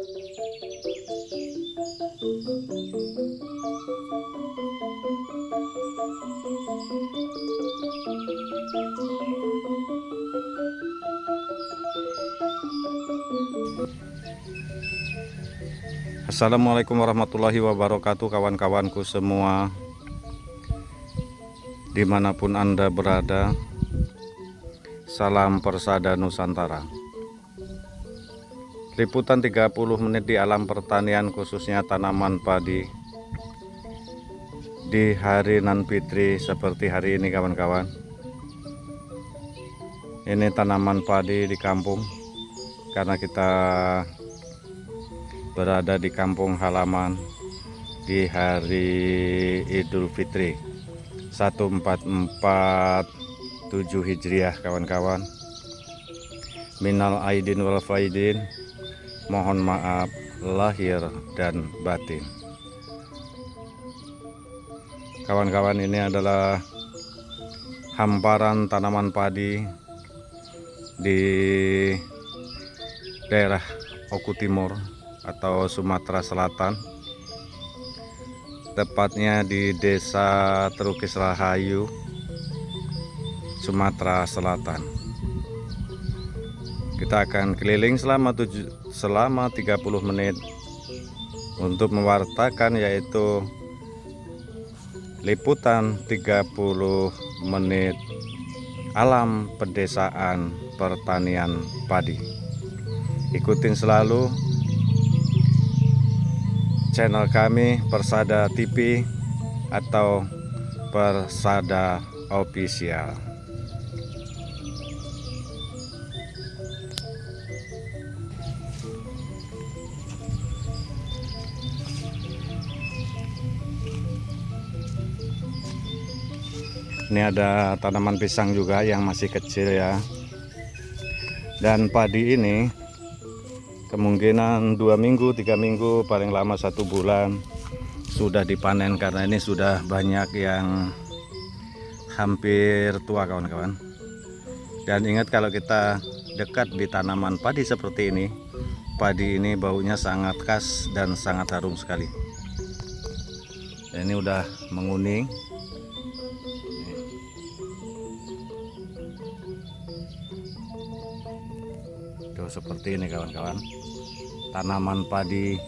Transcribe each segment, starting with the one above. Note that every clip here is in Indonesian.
Assalamualaikum warahmatullahi wabarakatuh, kawan-kawanku semua dimanapun Anda berada. Salam Persada Nusantara. Liputan 30 menit di alam pertanian, khususnya tanaman padi di hari Nan Fitri seperti hari ini, kawan-kawan. Ini tanaman padi di kampung, karena kita berada di kampung halaman di hari Idul Fitri 1447 Hijriah, kawan-kawan. Minal aidin wal faidin, mohon maaf lahir dan batin. Kawan-kawan, ini adalah hamparan tanaman padi di daerah Oku Timur atau Sumatera Selatan, tepatnya di Desa Terukis Rahayu, Sumatera Selatan. Kita akan keliling selama 30 menit untuk mewartakan, yaitu liputan 30 menit alam pedesaan pertanian padi. Ikutin selalu channel kami, Persada TV atau Persada Official. Ini ada tanaman pisang juga yang masih kecil ya. Dan padi ini kemungkinan 2 minggu, 3 minggu, paling lama 1 bulan sudah dipanen, karena ini sudah banyak yang hampir tua, kawan-kawan. Dan ingat, kalau kita dekat di tanaman padi seperti ini, padi ini baunya sangat khas dan sangat harum sekali. Dan ini udah menguning. Tuh, seperti ini, kawan-kawan, tanaman padi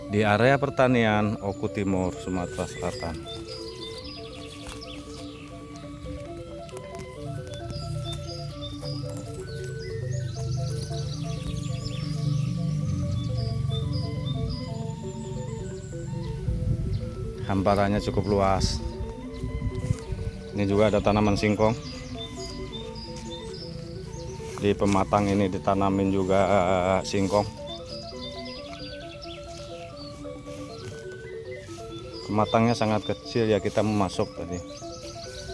di area pertanian Oku Timur, Sumatera Selatan. Hamparannya cukup luas. Ini juga ada tanaman singkong. Di pematang ini ditanamin juga singkong. Pematangnya sangat kecil ya, kita mau masuk tadi.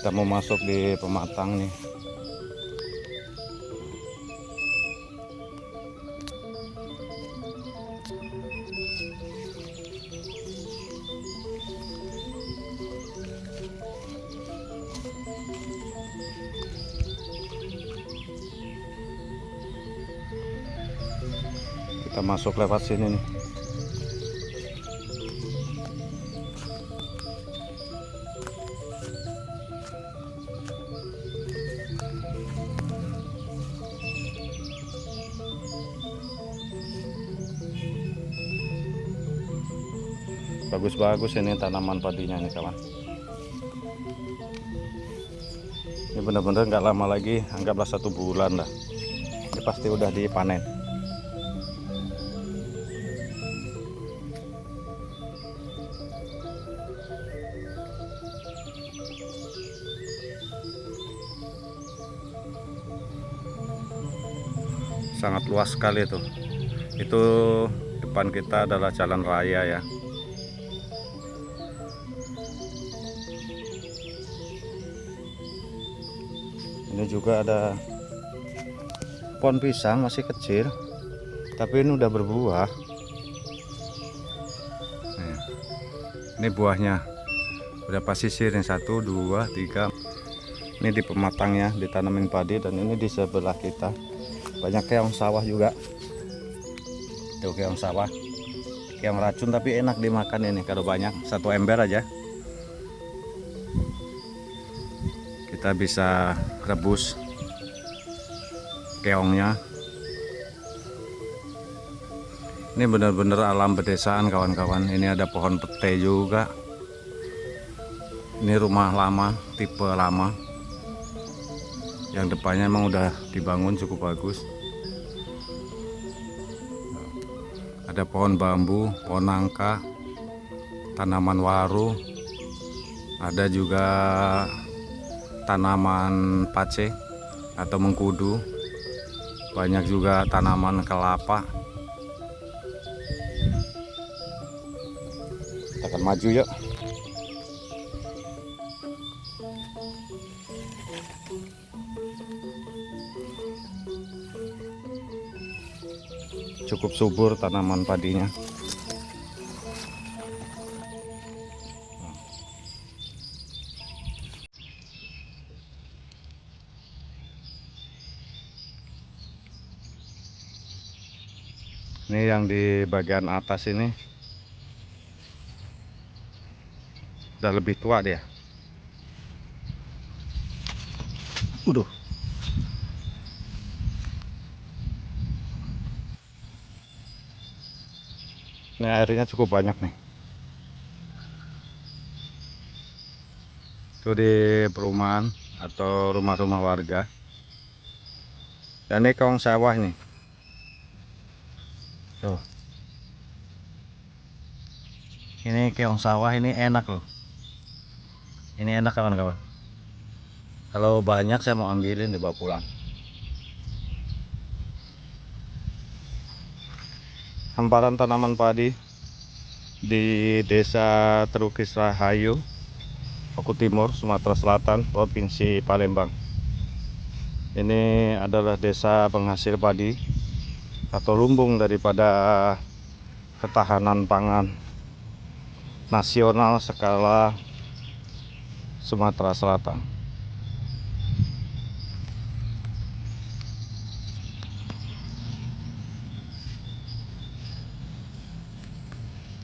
Kita mau masuk di pematang nih. Kita masuk lewat sini nih. Bagus-bagus ini tanaman padinya nih, kawan. Ini benar-benar nggak lama lagi, anggaplah 1 bulan lah, ini pasti udah dipanen. Sangat luas sekali tuh. Itu depan kita adalah jalan raya ya. Ini juga ada pohon pisang masih kecil, tapi ini udah berbuah. Ini buahnya udah pasisir, yang 1, 2, 3. Ini di pematangnya ditanamin padi, dan ini di sebelah kita banyak keong sawah juga. Tuh keong sawah, keong racun tapi enak dimakan ini kalau banyak, satu ember aja. Kita bisa rebus keongnya. Ini benar-benar alam pedesaan kawan-kawan. Ini ada pohon pete juga. Ini rumah lama, tipe lama. Yang depannya emang udah dibangun cukup bagus. Ada pohon bambu, pohon nangka, tanaman waru. Ada juga tanaman pace atau mengkudu. Banyak juga tanaman kelapa. Kita akan maju yuk. Cukup subur tanaman padinya. Ini yang di bagian atas ini udah lebih tua dia. Udah. Ini airnya cukup banyak nih. Itu di perumahan atau rumah-rumah warga. Dan ini keong sawah nih. Tuh. Ini keong sawah, ini enak loh. Ini enak kawan-kawan. Kalau banyak saya mau ambilin dibawa pulang. Hamparan tanaman padi di Desa Terukis Rahayu, Oku Timur, Sumatera Selatan, Provinsi Palembang. Ini adalah desa penghasil padi atau lumbung daripada ketahanan pangan nasional skala Sumatera Selatan.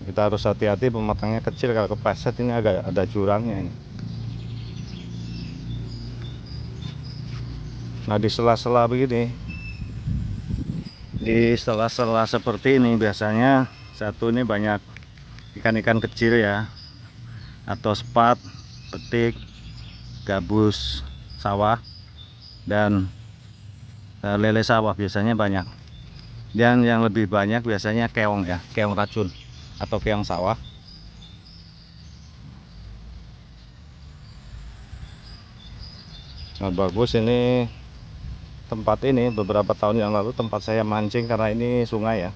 Kita harus hati-hati, pematangnya kecil, kalau kepleset ini agak ada jurangnya ini. Nah, di sela-sela begini, di sela-sela seperti ini biasanya satu ini banyak ikan-ikan kecil ya, atau spat, petik, gabus sawah, dan lele sawah biasanya banyak. Dan yang lebih banyak biasanya keong ya, keong racun atau keong sawah. Nah, bagus ini tempat ini. Beberapa tahun yang lalu tempat saya mancing, karena ini sungai ya,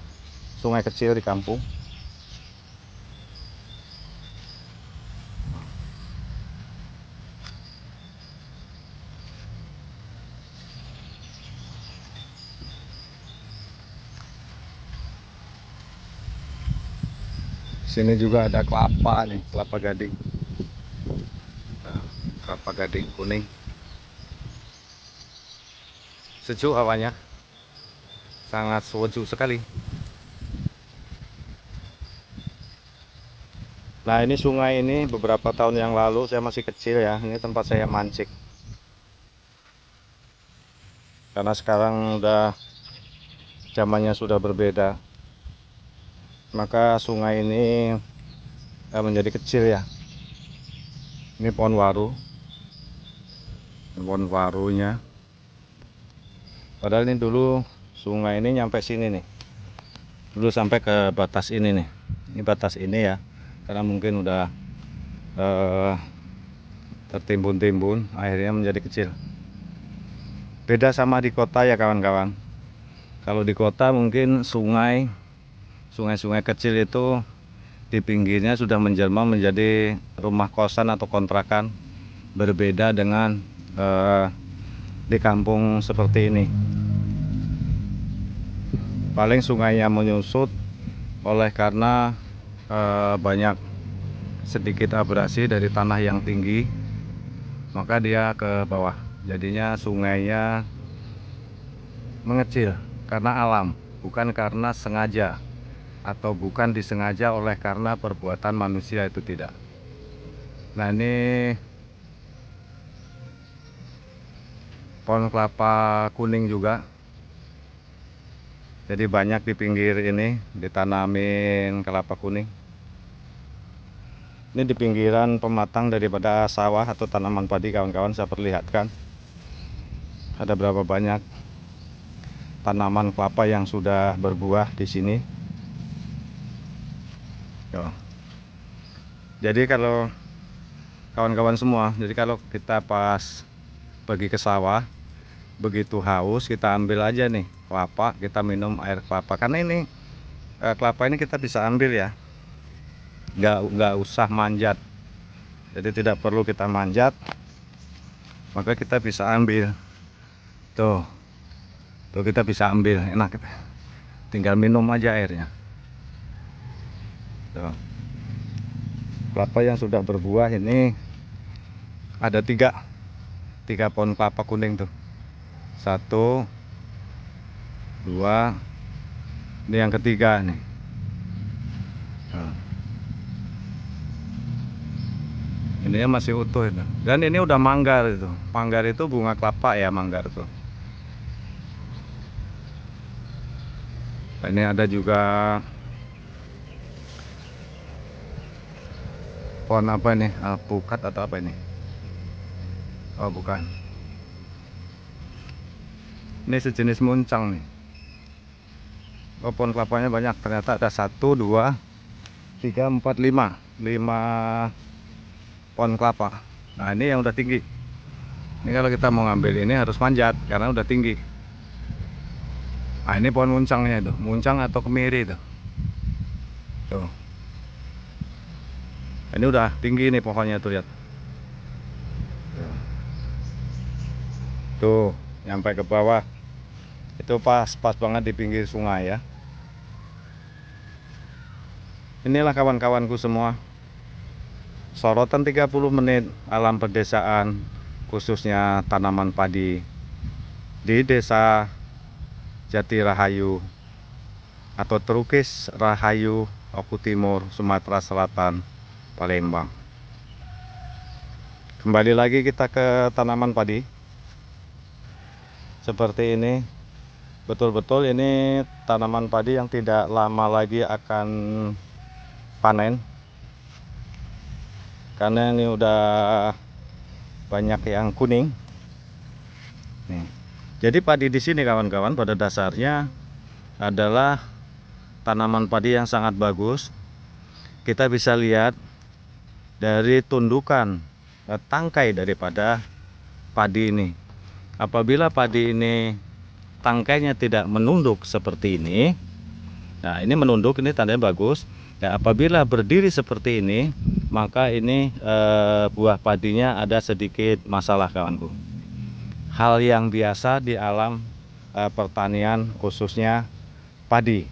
sungai kecil di kampung. Sini juga ada kelapa nih, kelapa gading. Nah, kelapa gading kuning. Sejuk hawanya, sangat sejuk sekali. Nah, ini sungai ini beberapa tahun yang lalu saya masih kecil ya, ini tempat saya mancing. Karena sekarang udah zamannya sudah berbeda, maka sungai ini menjadi kecil ya. Ini pohon waru, pohon warunya. Padahal ini dulu sungai ini nyampe sini nih, dulu sampai ke batas ini nih. Ini batas ini ya, karena mungkin udah tertimbun-timbun, akhirnya menjadi kecil. Beda sama di kota ya kawan-kawan. Kalau di kota mungkin sungai-sungai kecil itu di pinggirnya sudah menjelma menjadi rumah kosan atau kontrakan. Berbeda dengan di kampung seperti ini. Paling sungainya menyusut oleh karena banyak sedikit abrasi dari tanah yang tinggi, maka dia ke bawah. Jadinya sungainya mengecil karena alam, bukan karena sengaja atau bukan disengaja oleh karena perbuatan manusia, itu tidak. Nah, ini pohon kelapa kuning juga. Jadi banyak di pinggir ini ditanamin kelapa kuning. Ini di pinggiran pematang daripada sawah atau tanaman padi, kawan-kawan. Saya perlihatkan ada berapa banyak tanaman kelapa yang sudah berbuah di sini. Jadi kalau kawan-kawan semua, jadi kalau kita pas pergi ke sawah, begitu haus kita ambil aja nih kelapa, kita minum air kelapa. Karena ini kelapa ini kita bisa ambil ya, nggak usah manjat. Jadi tidak perlu kita manjat, maka kita bisa ambil. Tuh kita bisa ambil, enak. Tinggal minum aja airnya. Tuh. Kelapa yang sudah berbuah ini ada tiga pohon kelapa kuning tuh. 1, 2, ini yang ketiga nih. Ini masih utuh itu. Dan ini udah manggar itu. Manggar itu bunga kelapa ya, manggar tuh. Ini ada juga pohon apa ini? Alpukat atau apa ini? Oh, bukan. Ini sejenis muncang nih. Oh, pohon kelapanya banyak. Ternyata ada 1, 2, 3, 4, 5 pohon kelapa. Nah, ini yang udah tinggi. Ini kalau kita mau ngambil ini harus manjat karena udah tinggi. Nah, ini pohon muncangnya itu. Muncang atau kemiri itu. Tuh. Ini udah tinggi nih pohonnya tuh, lihat. Tuh, nyampe ke bawah. Itu pas banget di pinggir sungai ya. Inilah kawan-kawanku semua, sorotan 30 menit alam pedesaan, khususnya tanaman padi di Desa Jati Rahayu atau Terukis Rahayu, Oku Timur, Sumatera Selatan, Palembang. Kembali lagi kita ke tanaman padi. Seperti ini, betul-betul ini tanaman padi yang tidak lama lagi akan panen, karena ini udah banyak yang kuning nih. Jadi padi di sini kawan-kawan pada dasarnya adalah tanaman padi yang sangat bagus. Kita bisa lihat dari tundukan tangkai daripada padi ini. Apabila padi ini tangkainya tidak menunduk seperti ini, nah ini menunduk, ini tandanya bagus. Nah, apabila berdiri seperti ini, maka ini buah padinya ada sedikit masalah, kawanku. Hal yang biasa di alam pertanian, khususnya padi.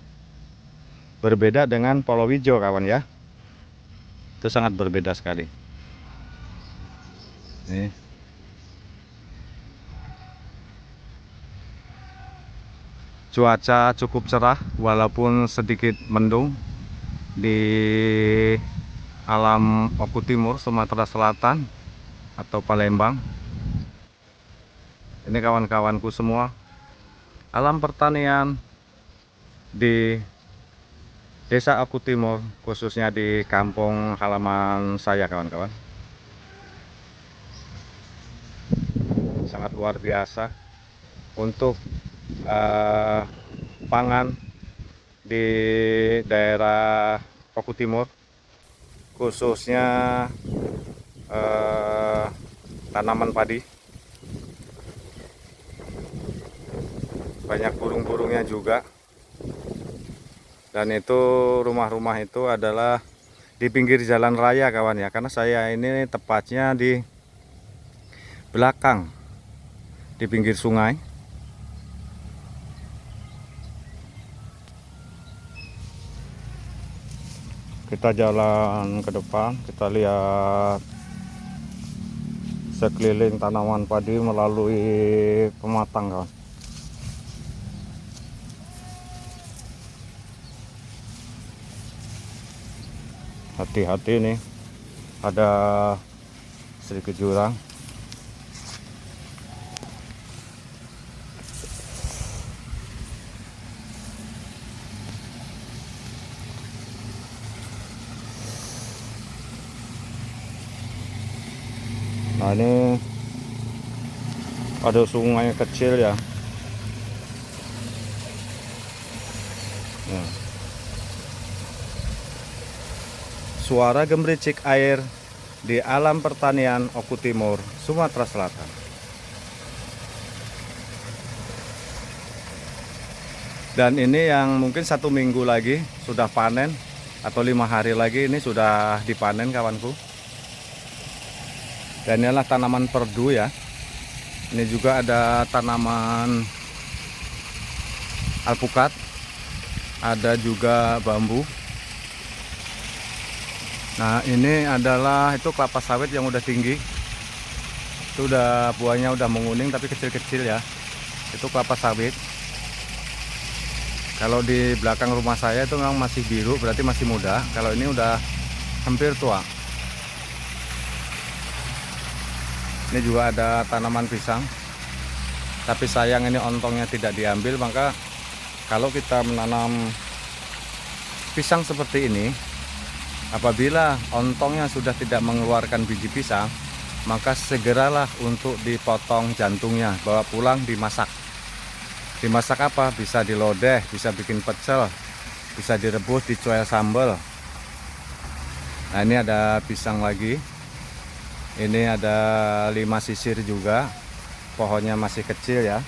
Berbeda dengan palawija, kawan ya. Itu sangat berbeda sekali. Nih. Cuaca cukup cerah walaupun sedikit mendung di alam Oku Timur, Sumatera Selatan atau Palembang. Ini kawan-kawanku semua, alam pertanian di Desa Oku Timur, khususnya di kampung halaman saya, kawan-kawan. Sangat luar biasa untuk pangan di daerah Oku Timur, khususnya tanaman padi. Banyak burung-burungnya juga, dan itu rumah-rumah itu adalah di pinggir jalan raya, kawan ya, karena saya ini tepatnya di belakang, di pinggir sungai. Kita jalan ke depan, kita lihat sekeliling tanaman padi melalui pematang, kawan. Hati-hati nih, ada sedikit jurang. Nah ini ada sungai kecil ya. Nah. Suara gemericik air di alam pertanian Oku Timur, Sumatera Selatan. Dan ini yang mungkin 1 minggu lagi sudah panen, atau 5 hari lagi ini sudah dipanen kawanku. Dan inilah tanaman perdu ya. Ini juga ada tanaman alpukat, ada juga bambu. Nah ini adalah itu kelapa sawit yang udah tinggi. Itu udah buahnya udah menguning tapi kecil-kecil ya. Itu kelapa sawit. Kalau di belakang rumah saya itu memang masih biru, berarti masih muda. Kalau ini udah hampir tua. Ini juga ada tanaman pisang. Tapi sayang ini ontongnya tidak diambil, maka kalau kita menanam pisang seperti ini, apabila ontongnya sudah tidak mengeluarkan biji pisang, maka segeralah untuk dipotong jantungnya, bawa pulang dimasak. Dimasak apa? Bisa dilodeh, bisa bikin pecel, bisa direbus, dicuel sambal. Nah ini ada pisang lagi. Ini ada 5 sisir juga. Pohonnya masih kecil ya.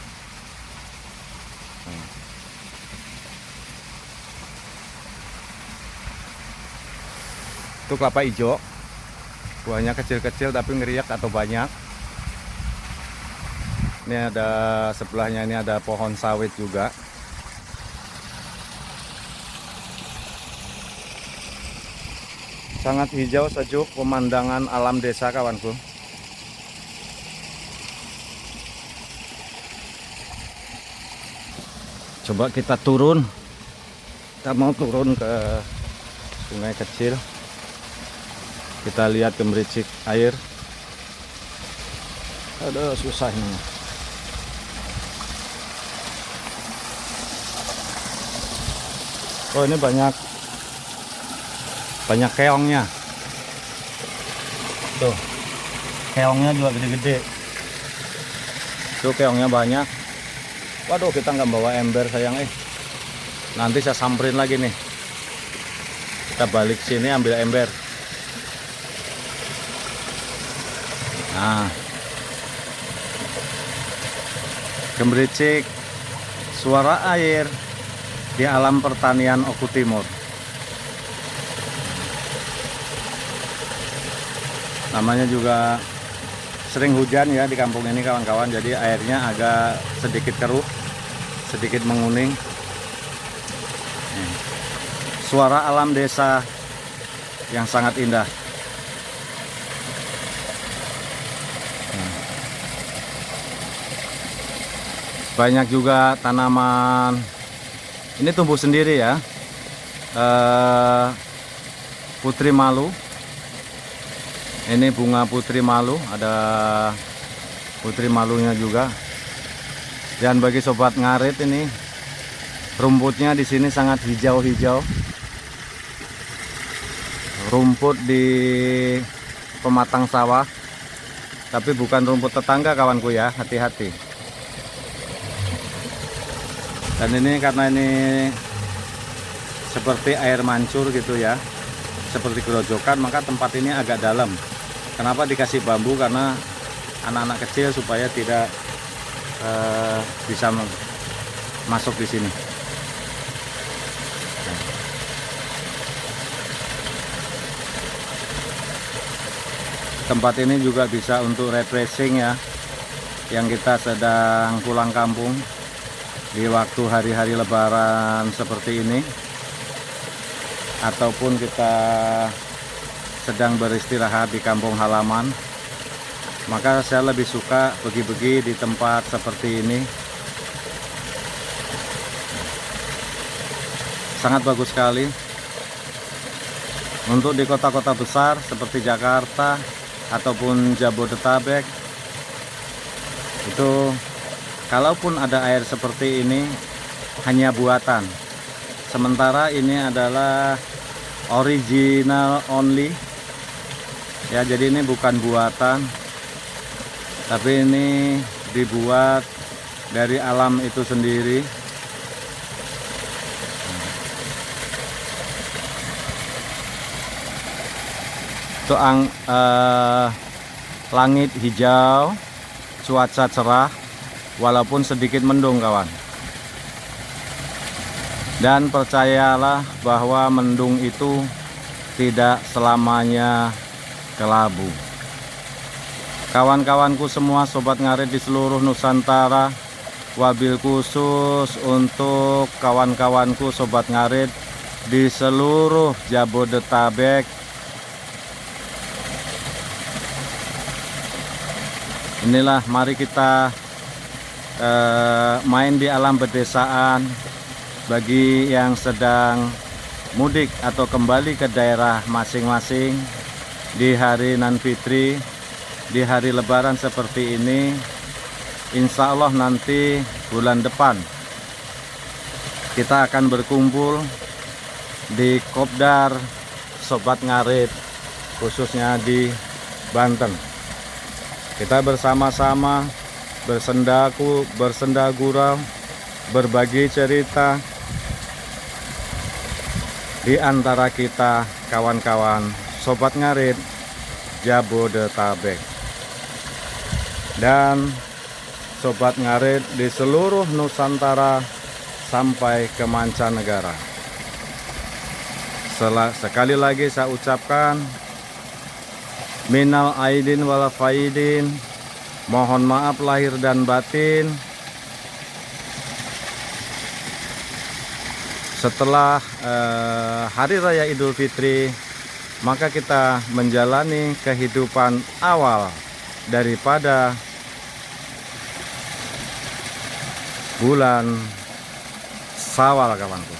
Itu kelapa hijau. Buahnya kecil-kecil tapi ngeriak atau banyak. Ini ada sebelahnya, ini ada pohon sawit juga. Sangat hijau sejuk pemandangan alam desa kawanku. Coba kita turun. Kita mau turun ke sungai kecil. Kita lihat gemericik air. Aduh susah ini. Oh ini banyak keongnya. Tuh, keongnya juga gede-gede. Tuh keongnya banyak. Waduh kita nggak bawa ember sayang. Nanti saya samperin lagi nih. Kita balik sini ambil ember. Nah, gemericik suara air di alam pertanian Oku Timur. Namanya juga sering hujan ya di kampung ini kawan-kawan, jadi airnya agak sedikit keruh, sedikit menguning. Suara alam desa yang sangat indah. Banyak juga tanaman, ini tumbuh sendiri ya, putri malu. Ini bunga putri malu, ada putri malunya juga. Dan bagi sobat ngarit ini, rumputnya di sini sangat hijau-hijau. Rumput di pematang sawah, tapi bukan rumput tetangga kawanku ya, hati-hati. Dan ini karena ini seperti air mancur gitu ya, seperti gerojokan, maka tempat ini agak dalam. Kenapa dikasih bambu? Karena anak-anak kecil supaya tidak bisa masuk di sini. Tempat ini juga bisa untuk refreshing ya, yang kita sedang pulang kampung di waktu hari-hari lebaran seperti ini, ataupun kita sedang beristirahat di kampung halaman, maka saya lebih suka pergi-pergi di tempat seperti ini. Sangat bagus sekali. Untuk di kota-kota besar seperti Jakarta ataupun Jabodetabek, itu kalaupun ada air seperti ini hanya buatan. Sementara ini adalah original only. Ya, jadi ini bukan buatan, tapi ini dibuat dari alam itu sendiri. Itu langit hijau, cuaca cerah, walaupun sedikit mendung kawan. Dan percayalah bahwa mendung itu tidak selamanya kelabu. Kawan-kawanku semua, sobat ngarit di seluruh Nusantara, wabil khusus untuk kawan-kawanku sobat ngarit di seluruh Jabodetabek. Inilah, mari kita main di alam pedesaan. Bagi yang sedang mudik atau kembali ke daerah masing-masing di hari Nan Fitri, di hari Lebaran seperti ini, insya Allah nanti bulan depan kita akan berkumpul di Kopdar Sobat Ngarit, khususnya di Banten. Kita bersama-sama bersenda gurau, berbagi cerita di antara kita kawan-kawan Sobat Ngarit Jabodetabek dan Sobat Ngarit di seluruh Nusantara sampai ke mancanegara. Sekali lagi saya ucapkan minal aidin wal faidin, mohon maaf lahir dan batin. Setelah Hari Raya Idul Fitri, maka kita menjalani kehidupan awal daripada bulan Syawal kawanku.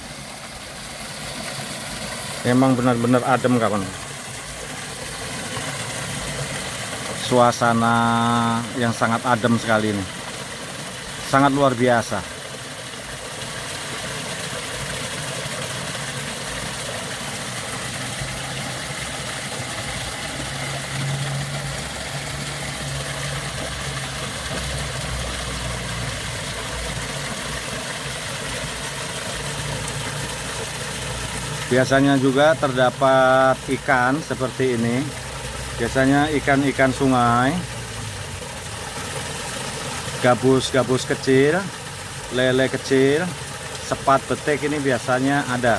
Memang benar-benar adem kawan. Suasana yang sangat adem sekali ini. Sangat luar biasa. Biasanya juga terdapat ikan seperti ini. Biasanya ikan-ikan sungai, gabus-gabus kecil, lele kecil, sepat betik ini biasanya ada.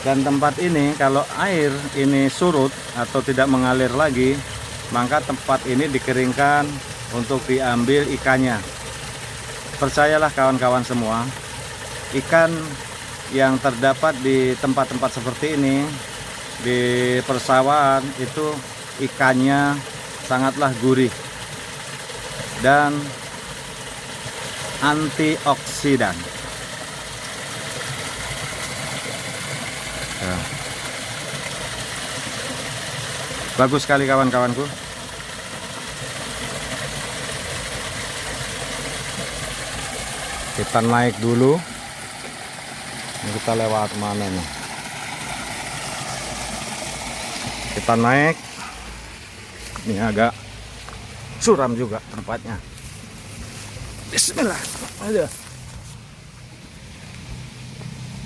Dan tempat ini kalau air ini surut atau tidak mengalir lagi, maka tempat ini dikeringkan untuk diambil ikannya. Percayalah kawan-kawan semua, ikan yang terdapat di tempat-tempat seperti ini, di persawahan, itu ikannya sangatlah gurih dan antioksidan. Bagus sekali kawan-kawanku. Kita naik dulu. Kita lewat mana nih? Kita naik. Ini agak suram juga tempatnya. Bismillah. Ayo.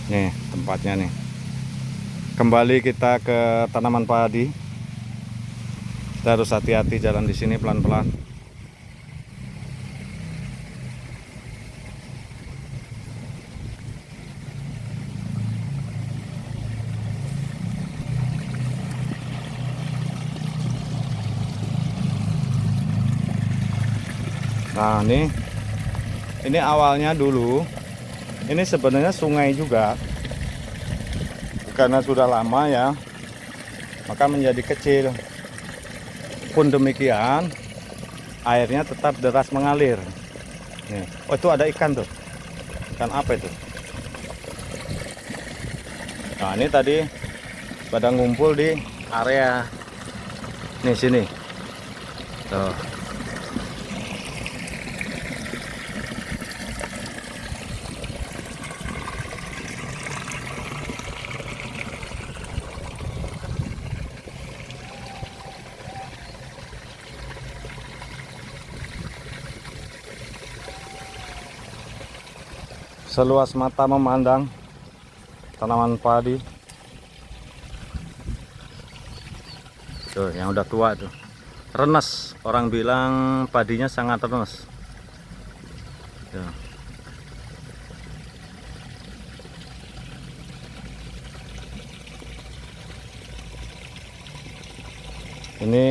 Nih tempatnya nih. Kembali kita ke tanaman padi. Kita harus hati-hati jalan di sini pelan-pelan. Nah, ini awalnya dulu, ini sebenarnya sungai juga. Karena sudah lama ya, maka menjadi kecil. Pun demikian, airnya tetap deras mengalir. Nih. Oh, itu ada ikan tuh. Ikan apa itu? Nah, ini tadi pada ngumpul di area nih sini. Tuh. Seluas mata memandang tanaman padi. Tuh, yang udah tua tuh. Renes, orang bilang padinya sangat renes. Tuh. Ini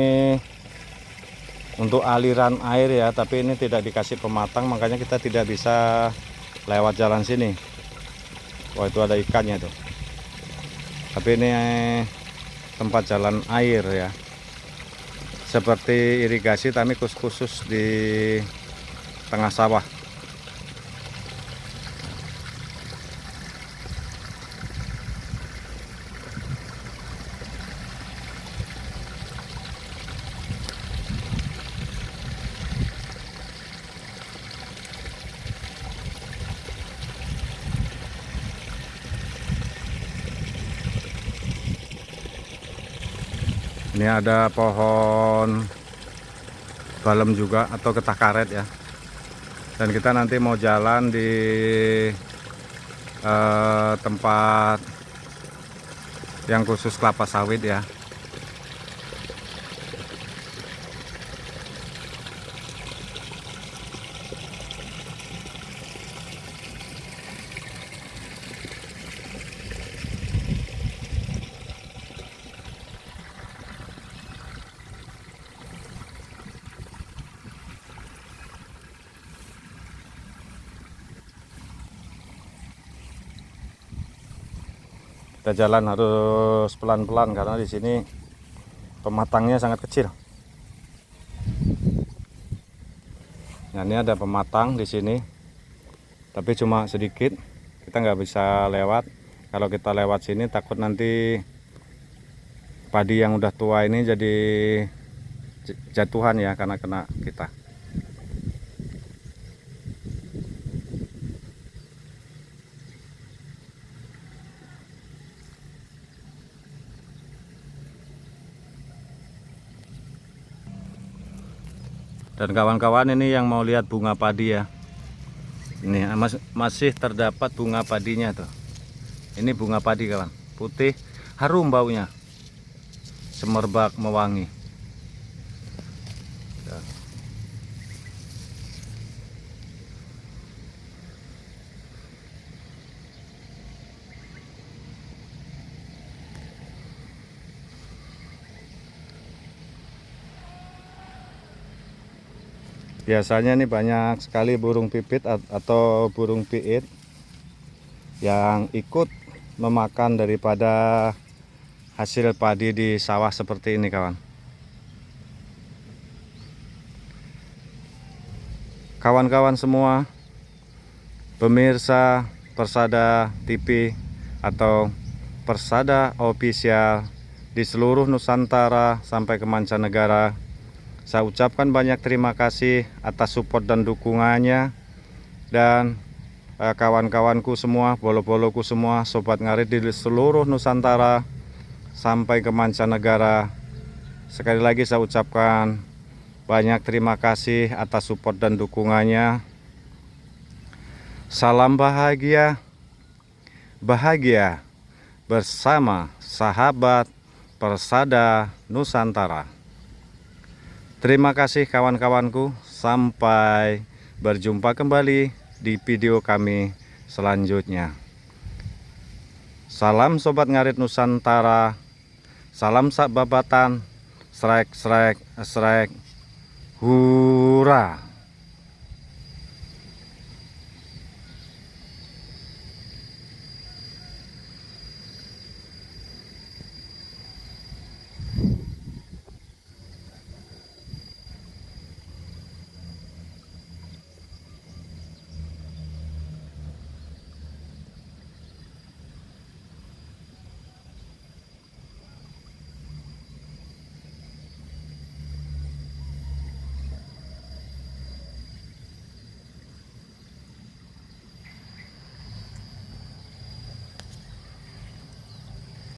untuk aliran air ya, tapi ini tidak dikasih pematang, makanya kita tidak bisa lewat jalan sini. Wah, itu ada ikannya tuh. Tapi ini tempat jalan air ya, seperti irigasi tapi khusus di tengah sawah. Ini ada pohon balem juga atau getah karet ya. Dan kita nanti mau jalan di tempat yang khusus kelapa sawit ya. Kita jalan harus pelan-pelan karena di sini pematangnya sangat kecil. Nah, ini ada pematang di sini, tapi cuma sedikit. Kita nggak bisa lewat. Kalau kita lewat sini takut nanti padi yang udah tua ini jadi jatuhan ya, karena kena kita. Dan kawan-kawan, ini yang mau lihat bunga padi ya. Ini masih terdapat bunga padinya tuh. Ini bunga padi kawan, putih, harum baunya, semerbak mewangi. Biasanya nih banyak sekali burung pipit atau burung piit yang ikut memakan daripada hasil padi di sawah seperti ini kawan. Kawan-kawan semua, pemirsa Persada TV atau Persada Official di seluruh Nusantara sampai ke mancanegara, saya ucapkan banyak terima kasih atas support dan dukungannya. Dan kawan-kawanku semua, bolo-boloku semua, sobat ngarit di seluruh Nusantara sampai ke mancanegara, sekali lagi saya ucapkan banyak terima kasih atas support dan dukungannya. Salam bahagia, bahagia bersama sahabat Persada Nusantara. Terima kasih kawan-kawanku, sampai berjumpa kembali di video kami selanjutnya. Salam sobat ngarit Nusantara, salam sak babatan, srek srek srek, hura.